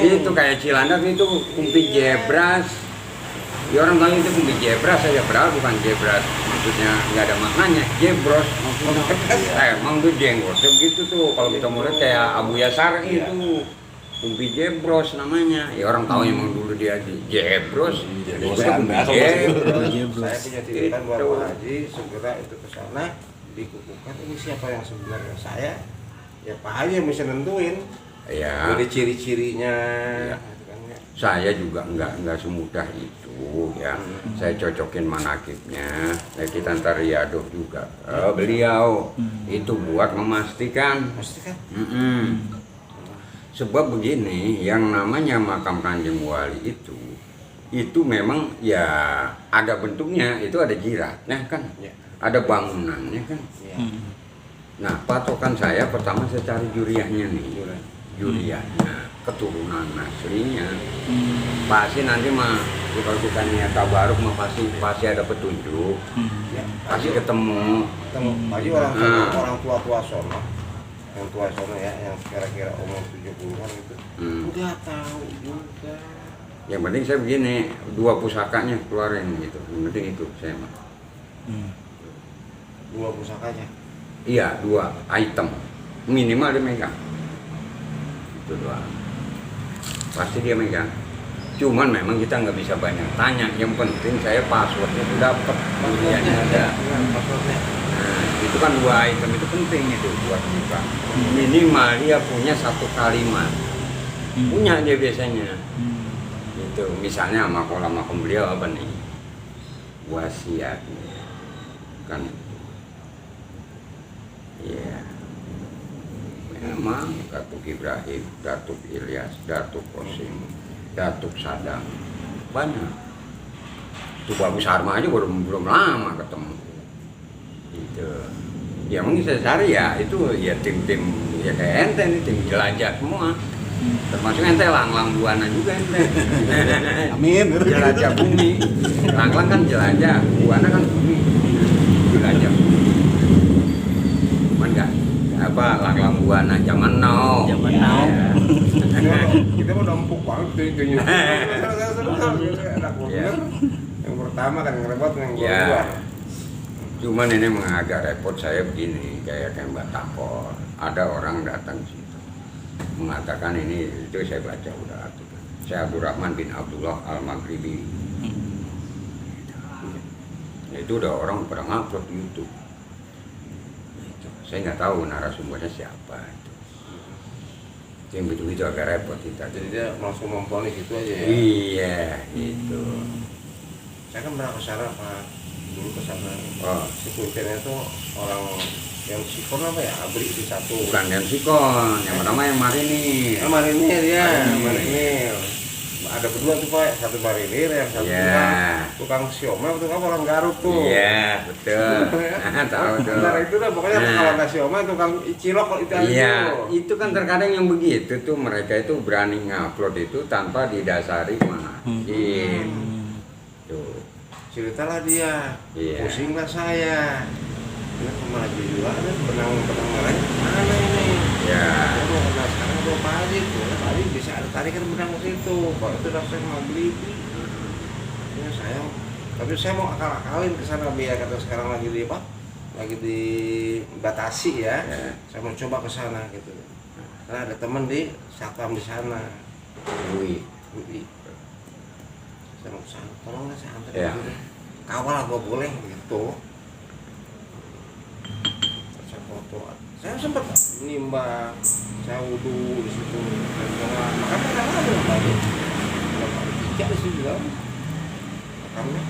itu kayak Cilandak itu kumpi jebras. Ya orang bilang itu kumpi jebras saja, padahal bukan jebras. Maksudnya nggak ada maknanya, jebros. Emang tuh jenggot. Begitu tuh kalau kita mulai kayak Abu Yasar itu kumpi jebros namanya. Ya orang tahu emang dulu dia jebros. Saya punya titipan buat Pak Haji, segera itu ke sana dikukuhkan ini siapa yang sebenarnya saya. Ya Pak Haji yang bisa nentuin. Ya. Dari ciri-cirinya. Ya. Saya juga nggak semudah itu ya. Saya cocokin manakibnya. Ya, kita ntar riadoh juga. Beliau itu buat memastikan. Pastikan. Sebab begini, yang namanya makam Kanjeng Wali itu memang ya ada bentuknya, itu ada jiratnya kan, Ya. ada bangunannya kan. Ya. Nah patokan saya pertama saya cari juriahnya nih, juriahnya, keturunan aslinya. Pasti nanti mah kalau kita niat tabaruk mah pasti ada petunjuk, Ya. pasti ketemu. Pak Haji orang tua sono. Yang tua sono ya, yang kira-kira umur 70-an itu. Udah tahu juga. Yang penting saya begini, 2 pusakanya keluarin gitu. Yang penting itu saya mah. 2 pusakanya. Iya, 2 item minimal dia megang. Itu doang. Pasti dia megang. Cuman memang kita nggak bisa banyak tanya. Yang penting saya passwordnya itu dapat, juriahnya ada. Passwordnya. Nah, itu kan 2 item itu penting itu buat buka. Minimal dia punya 1 kalimat. Punya dia biasanya. Itu misalnya makam beliau apa nih? Wasiatnya. Kan iya. Memang Datuk Ibrahim, Datuk Ilyas, Datuk Qasim, Datuk Sadam. Banyak. Itu Bagus Harma aja belum lama ketemu. Itu. Ya mungkin saya cari ya itu ya tim-tim ya kayak ente nih, tim jelajah semua. Termasuk ente Langlang Buana juga ente. Amin. Jelajah bumi. Langlang kan jelajah, Buana kan bumi. Jelajah bumi. Cuman enggak apa Langlang Buana zaman now. Zaman now. Kita mau empuk banget tuh itu. Yang pertama kan yang repot yang Ya. kedua. Cuman ini agak repot saya begini, kayak Mbak Takor. Ada orang datang situ mengatakan ini, itu saya baca udah artikel. Saya Abdurrahman bin Abdullah Al-Maghribi. Itu udah orang pada ngupload di YouTube. Saya nggak tahu narasumbernya siapa itu. Yang begitu agak repot kita. Jadi dia langsung memponis itu aja ya. Iya, itu. Saya kan pernah kesana Pak, dulu kesana. Oh, Si kuncinya itu orang yang sikon apa ya, abri di satu. bukan yang Sikon, yang pertama yang Marinir. Marinir ya, Marinir. Marinir. Ada berdua tuh Pak, satu marinir, yang satu tukang siomay, tukang orang Garut tuh. Iya, betul. Tahu tuh. Antara itu dah pokoknya kalau nggak siomay, tukang cilok itu aja. Iya, tuh. itu kan terkadang yang begitu tuh mereka itu berani ngupload itu tanpa didasari mana. Tuh. Ceritalah dia, Iya. pusinglah saya. Ini kemaju juga ada benang-benang merah mana ini? Ya. Nah sekarang ada Pak Haji, Pak Haji bisa ada tarikan benang ke situ. Kalau itu udah saya mau beli, ya saya. Tapi saya mau akal-akalin ke sana biar kata sekarang lagi di apa? Lagi dibatasi ya. Saya mau coba ke sana gitu. Karena ada teman di satpam di sana. Wih. Saya mau ke sana, tolonglah saya antar Ya. dulu. Kawal gua boleh gitu. Saya foto. Saya sempat nimbang, saya wudhu di situ. Makanya ada lagi. Tiga di situ juga. Makamnya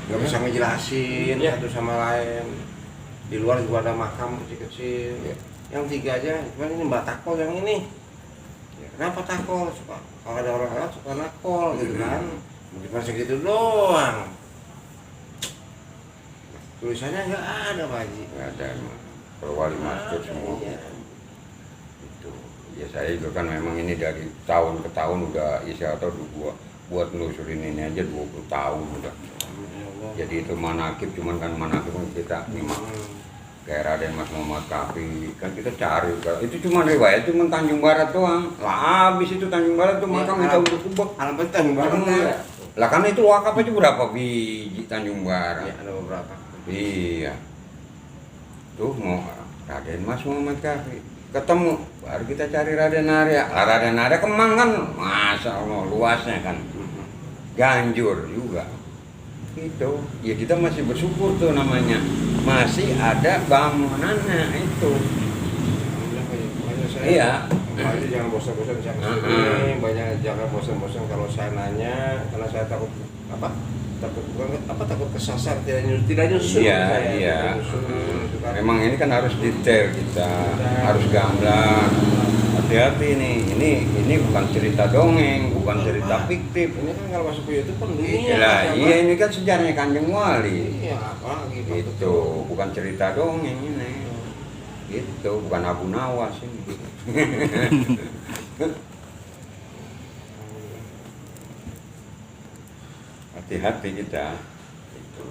nggak bisa ngejelasin satu sama lain. Di luar juga ada makam kecil-kecil. Yang 3 aja, cuman ini Mbak Takol yang ini. Ya, kenapa Takol? Suka kalau ada orang lewat suka nakol gitu kan. Cuma segitu doang. Tulisannya nggak ada Pak Haji. Nggak ada. Perwali masjid semua. Iya. Itu. Ya saya juga kan memang ini dari tahun ke tahun udah atau buat nelusurin ini aja 20 tahun udah. Jadi itu manakib, cuman kan manakib kita memang kayak Raden Mas Muhammad Kafi, kan kita cari itu cuma riwayat cuma Tanjung Barat doang. Lah habis itu Tanjung Barat tuh makam kita udah kubek. Alamat Tanjung Barat ya. Lah kan itu wakaf aja berapa biji Tanjung Barat? Ya, ada beberapa. Iya. Tuh mau Raden Mas Muhammad Kafi ketemu, baru kita cari Raden Arya. Lah Raden Arya Kemang kan, masya Allah luasnya kan, Ganjur juga. Itu, ya kita masih bersyukur tuh namanya, masih ada bangunannya itu. Iya. Makanya jangan bosan-bosan saya kesini, banyak jangan bosan-bosan kalau saya nanya, karena saya takut takut kesasar, tidak nyusun. Iya, saya, iya. tidak nyusun, gitu kan. Memang ini kan harus detail kita, harus gamblang. Hati-hati nih, ini bukan cerita dongeng, bukan cerita fiktif. Ini kan kalau masuk ke YouTube kan dunia. Iya, ini kan sejarahnya Kanjeng Wali. Iya, apa gitu. Itu bukan cerita dongeng ini. Itu bukan Abu Nawas ini. Hati-hati kita. Itu.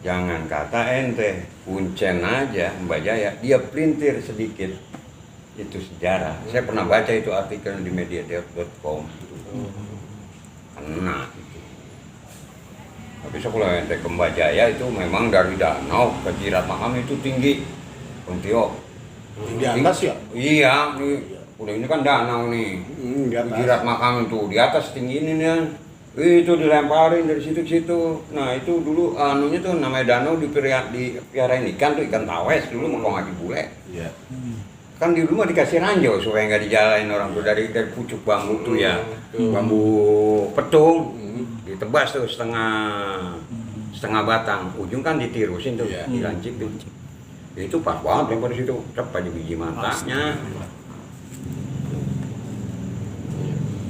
Jangan kata ente, kuncen aja Mbak Jaya, dia pelintir sedikit. Itu sejarah. Saya pernah baca itu artikel di media.com. Kena itu. Tapi kalau ente ke Mbak Jaya itu memang dari danau ke Jirat Makam itu tinggi. Kuntio. Di atas ya? Iya, ini kan danau nih. Di atas. Jirat Makam itu di atas tinggi ini nih. Itu dilemparin dari situ-situ. Nah itu dulu anunya tuh namanya danau dipiarain ikan tuh, ikan tawes dulu mau ngaji bule. Iya. Kan di rumah dikasih ranjau supaya nggak dijalain orang tuh dari pucuk bambu tuh ya, bambu petung ditebas tuh setengah batang, ujung kan ditirusin tuh, Iya. dilancip tuh. Itu pas banget lempar di situ, cep aja biji matanya.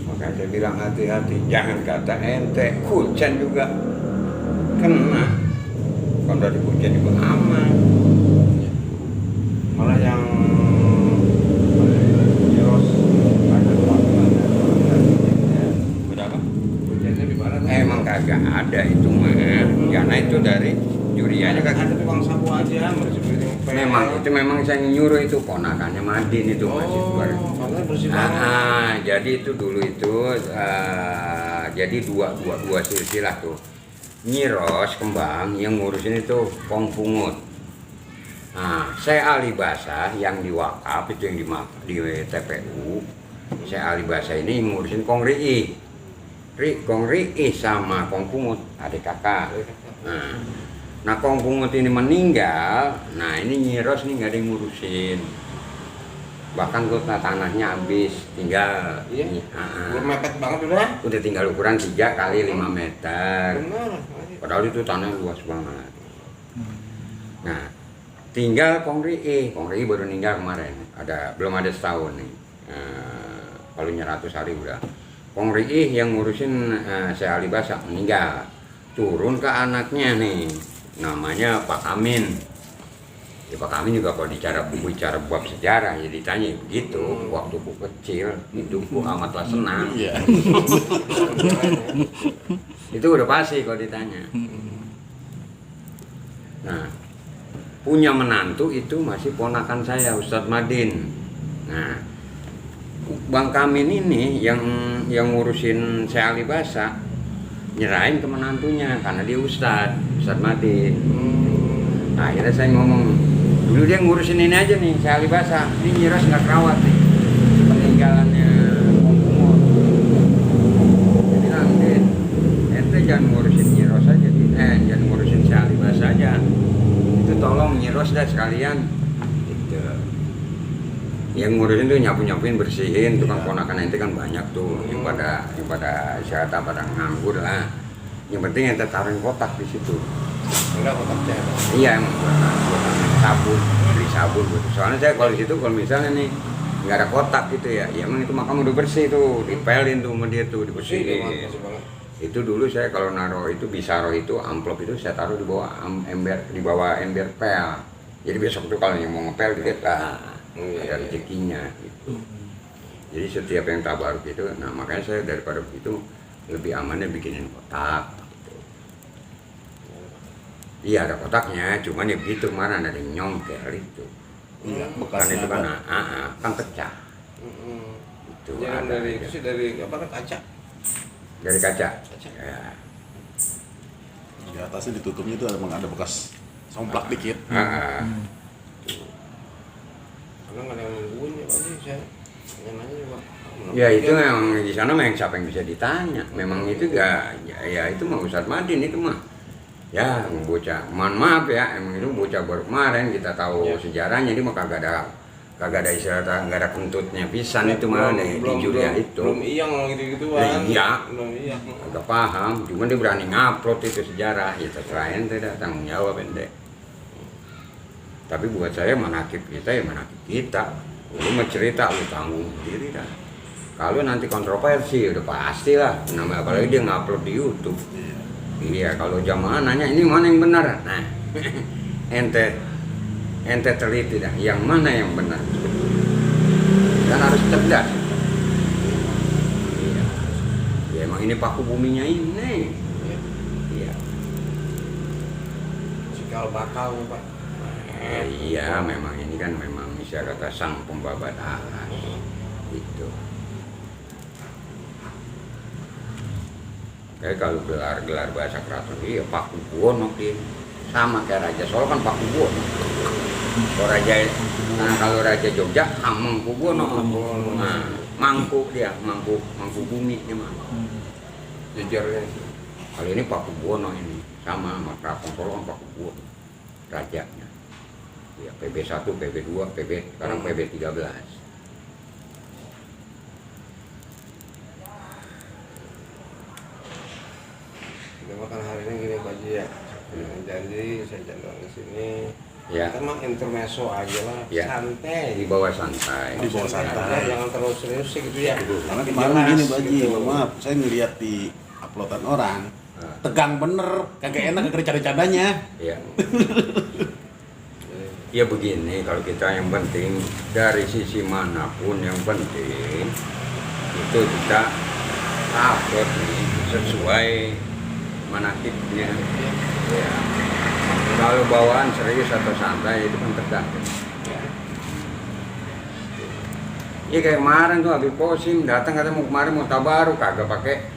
Makanya saya bilang hati-hati, jangan kata ente, kucen juga kena. Kalau dari kucen juga aman. Malah yang Jeros ada Berapa? hujannya di mana? Emang kagak ada itu mah, karena itu dari juriannya kagak. Ada tukang sapu aja, Memang saya nyuruh itu ponakannya Madin itu masih baru. Karena bersih banget. Jadi itu dulu itu jadi dua silsilah tuh. Nyiros Kembang yang ngurusin itu Kong Pungut. Nah, saya ahli bahasa yang di wakaf itu yang di TPU. Saya ahli bahasa ini ngurusin Kong Ri'i. Kong Ri'i sama Kong Pungut adik kakak. Nah Kong Pungut ini meninggal, nah ini Nyiros nih nggak ada yang ngurusin. Bahkan tanahnya habis, tinggal. Iya. Belum mepet banget udah. Udah tinggal ukuran 3 kali 5 meter. Benar. Padahal itu tanah luas banget. Nah, tinggal Kong Ri'i baru meninggal kemarin. Belum ada setahun nih. Palunya 100 hari udah. Kong Ri'i yang ngurusin saya ahli bahasa meninggal. Turun ke anaknya nih. Namanya Pak Amin. Ya Pak Amin juga kalau bicara bab sejarah ya ditanya begitu. Waktu ku kecil hidupku amatlah senang. Iya. Itu udah pasti kalau ditanya. Nah, punya menantu itu masih ponakan saya Ustadz Madin. Nah, Bang Kamin ini yang ngurusin saya ahli bahasa nyerahin ke menantunya karena dia Ustadz Madin. Nah, akhirnya saya ngomong dulu dia ngurusin ini aja nih saya ahli bahasa, ini Nyiros nggak kerawat nih peninggalannya Kong Pungut. Dia bilang, ente jangan ngurusin Nyiros aja, jangan ngurusin saya ahli bahasa aja, itu tolong Nyiros dah sekalian gitu. Yang ngurusin tuh nyapuin bersihin, tukang ponakan ente kan banyak tuh yang pada isyarat pada nganggur lah. Yang penting ente taruhin kotak di situ. Enggak kotaknya. Iya emang sabun, beli sabun gitu. Soalnya saya kalau di situ kalau misalnya nih nggak ada kotak gitu ya, ya emang itu makam udah bersih tuh, dipelin tuh sama dia tuh, dibersihin. Itu dulu saya kalau naruh itu bisaro itu amplop itu saya taruh di bawah ember pel. Jadi besok tuh kalau yang mau ngepel dilihat lah ada rezekinya gitu. Jadi setiap yang tabaruk itu, nah makanya saya daripada begitu lebih amannya bikinin kotak. Gitu. Iya ada kotaknya, cuman ya begitu kemarin ada yang nyongkel itu. Iya, Kan bekasnya itu kan, ada. kan pecah. Itu Jangan ada dari aja. itu sih dari apa kan kaca. Dari kaca. Kaca. Ya. Di atasnya ditutupnya itu emang ada bekas somplak dikit. Karena nggak ada yang nungguin ya Pak Haji, saya nanya juga. Ya itu memang di sana memang siapa yang bisa ditanya. Memang itu ya itu mah Ustadz Madin itu mah. Ya bocah, mohon maaf ya, emang itu bocah baru kemarin kita tahu Ya. sejarahnya, dia mah kagak ada istilah, nggak ada kentutnya pisan itu mah di Julia itu. Belum iyang gitu-gituan. Iya. Belum iyang. Agak paham, cuman dia berani ngupload itu sejarah, ya terserah ente dah, tanggung jawab ente. Tapi buat saya manakib kita ya manakib kita. Lu mau cerita, lu tanggung sendiri dah. Kalau nanti kontroversi udah pasti lah, namanya apalagi dia ngupload di YouTube. Iya, kalau jamaah nanya ini mana yang benar? Nah, ente teliti dah, yang mana yang benar? Kan harus cerdas. Iya. Ya emang ini paku buminya ini. Iya. Cikal bakal Pak. Iya, memang ini kan memang bisa kata sang pembabat ahas. Itu. Kayak kalau gelar bahasa keraton, iya Paku Buwono dia sama kayak Raja Solo kan Paku Buwono. Kalau Raja Jogja Hamengku Buwono. Nah, mangku dia, mangku bumi dia mah. Jejarnya. Kalau ini Paku Buwono ini sama Keraton Solo kan Paku Buwono rajanya. Ya PB1, PB2, sekarang PB13. Kita makan hari ini gini Pak Haji ya. Janji saya jalan ke sini. Ya. Kita mah intermezzo aja lah, Ya. santai. Di bawah santai. Di bawah santai. aja, jangan terlalu serius sih gitu ya. Karena Tapi kemarin jelas gini Pak Haji, gitu. mohon maaf, saya ngeliat di uploadan orang, tegang bener, kagak enak kagak canda-candanya. Ya. Ya begini, kalau kita yang penting dari sisi manapun yang penting itu kita upload nih sesuai manakibnya. Ya. Kalau bawaan serius atau santai itu kan tergantung. Ya kayak kemarin tuh Habib Qasim datang katanya mau kemarin mau tabaruk kagak pakai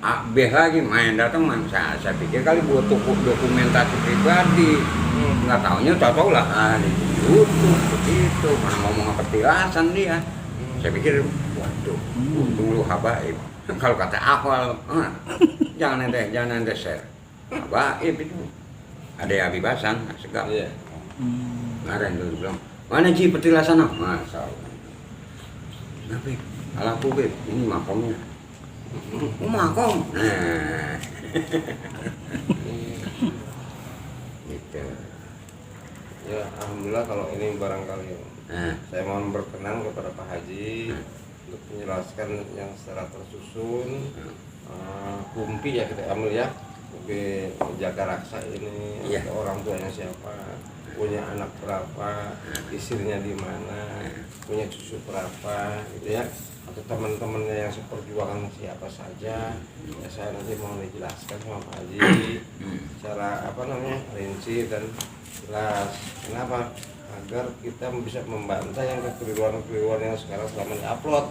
AB lagi main datang saya pikir kali buat dokumentasi pribadi. Nggak taunya tahu lah di YouTube begitu mana ngomong petilasan dia. Saya pikir waduh untung lu habaib. Kalau kata awal jangan ente share habaib itu ada yang Habib Hasan segala. Iya. Kemarin dulu bilang mana Ji petilasan masa tapi alapu Beb ini makomnya makom nah gitu. Ya, alhamdulillah kalau ini barangkali Nah, saya mohon berkenan kepada Pak Haji untuk menjelaskan yang secara tersusun. Kumpi ya kita ambil ya, Kumpi Jaga Raksa ini, Iya. atau orang tuanya siapa, punya anak berapa, istrinya di mana, punya cucu berapa, gitu ya, atau teman-temannya yang seperjuangan siapa saja. Ya saya nanti mau dijelaskan sama Pak Haji secara rinci dan jelas. Kenapa? Agar kita bisa membantah yang kekeliruan-kekeliruan yang sekarang selama diupload.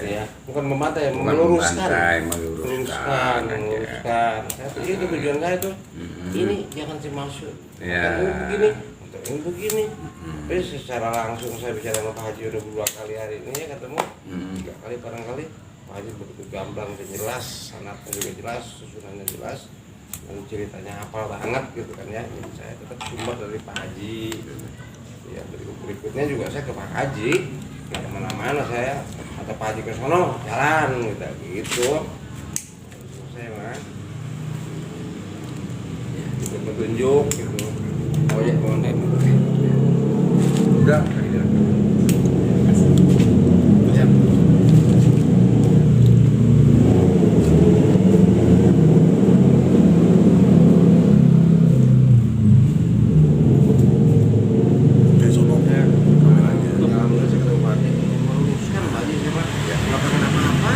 Ya, bukan membantah ya, meluruskan. Meluruskan. Saya pikir itu tujuan saya itu. Ini jangan dimaksud. Ya. Ini begini, ini begini. Tapi secara langsung saya bicara sama Pak Haji udah 2 kali hari ini ya ketemu. 3 kali barangkali. Pak Haji begitu gamblang dan jelas, sanatnya juga jelas, susunannya jelas. Dan ceritanya hafal banget gitu kan ya. Jadi saya tetap sumber dari Pak Haji. Ya berikutnya juga saya ke Pak Haji. Nggak kemana-mana saya atau Pak Haji ke sono jalan gitu. Saya mah itu petunjuk gitu. Oh ya boleh. udah Ya. Kayak sono. Kameranya. Alhamdulillah saya ketemu Pak Haji. Meluruskan Pak Haji siapa? Nggak kenapa-napa.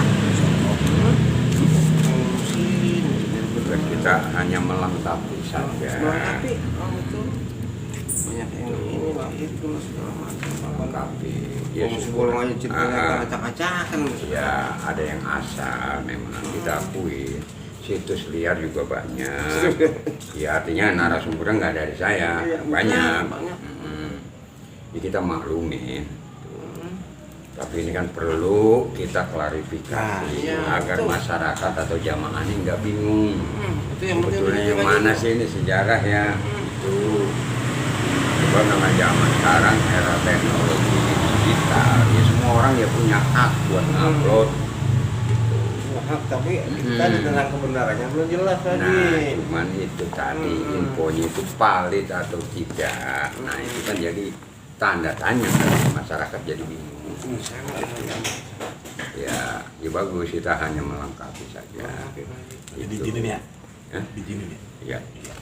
Melurusin. Terus kita hanya melengkapi saja. melengkapi. Ya, Kalau sebelum aja ceritanya Ah, acak-acakan. ya ada yang asal memang kita akui. Situs liar juga banyak. Ya artinya narasumbernya nggak dari saya, Iya, banyak. banyak. Ya, kita maklumin. Tapi ini kan perlu kita klarifikasi Nah, iya, agar betul. masyarakat atau jamaah ini nggak bingung. Itu yang penting Sebetulnya yang ditunjukkan mana juga. sih ini sejarah ya? Itu coba nama zaman sekarang era teknologi digital. Ya semua orang ya punya hak buat ngupload. Hak, tapi kita tentang kebenarannya belum jelas Nah, lagi. cuman itu tadi infonya itu valid atau tidak. Nah, itu kan jadi tanda tanya kan masyarakat jadi bingung. Ya, ya bagus kita hanya melengkapi saja. Jadi izinin ya. Hah? Izinin ya. Ya. Iya.